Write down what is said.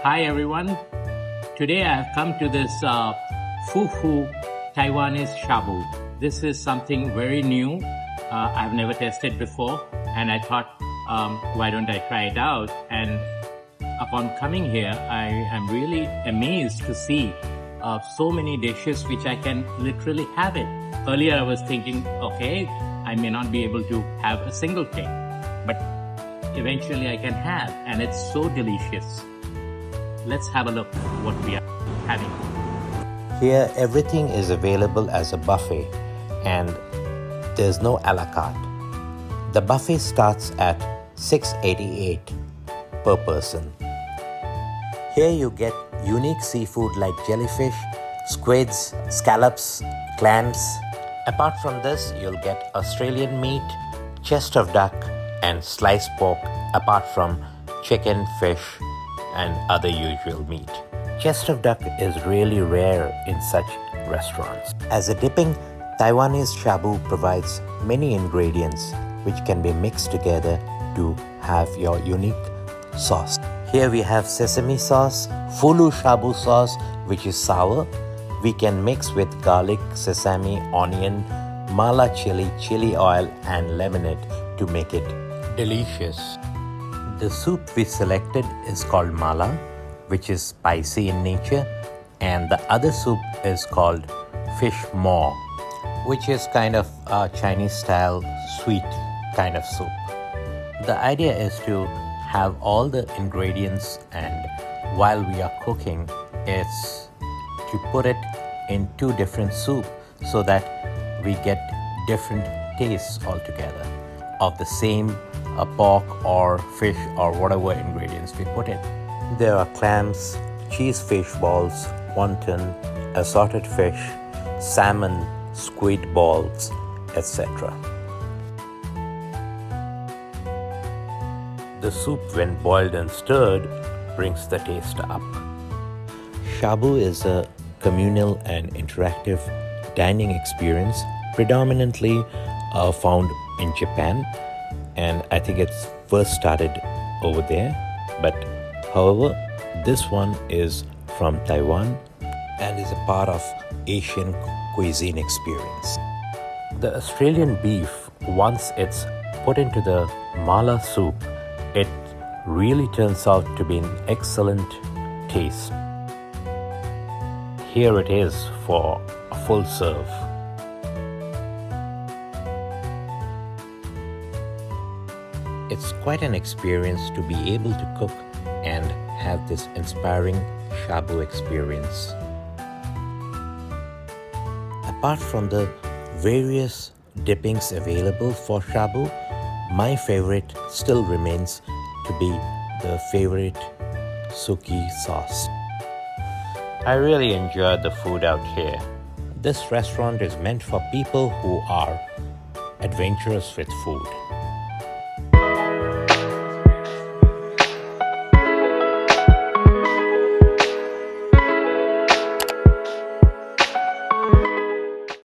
Hi everyone. Today I have come to this Fufu Taiwanese Shabu. This is something very new. I've never tested before, and I thought, why don't I try it out? And upon coming here, I am really amazed to see so many dishes which I can literally have it. Earlier I was thinking, okay, I may not be able to have a single thing, but eventually I can have, and it's so delicious. Let's have a look what we are having. Here, everything is available as a buffet and there's no a la carte. The buffet starts at $6.88 per person. Here you get unique seafood like jellyfish, squids, scallops, clams. Apart from this, you'll get Australian meat, chest of duck, and sliced pork, apart from chicken, fish, and other usual meat. Chest of duck is really rare in such restaurants. As a dipping, Taiwanese shabu provides many ingredients which can be mixed together to have your unique sauce. Here we have sesame sauce, Fufu Shabu sauce, which is sour. We can mix with garlic, sesame, onion, mala chili oil, and lemonade to make it delicious. The soup we selected is called mala, which is spicy in nature, and the other soup is called fish maw, which is kind of a Chinese style sweet kind of soup. The idea is to have all the ingredients, and while we are cooking, it's to put it in two different soup so that we get different tastes altogether of the same pork or fish or whatever ingredients we put in. There are clams, cheese fish balls, wonton, assorted fish, salmon, squid balls, etc. The soup, when boiled and stirred, brings the taste up. Shabu is a communal and interactive dining experience predominantly found in Japan, and I think it's first started over there, but however this one is from Taiwan and is a part of Asian cuisine experience. The Australian beef, once it's put into the mala soup, it really turns out to be an excellent taste. Here it is for a full serve. It's quite an experience to be able to cook and have this inspiring shabu experience. Apart from the various dippings available for shabu, my favorite still remains to be the favorite suki sauce. I really enjoyed the food out here. This restaurant is meant for people who are adventurous with food.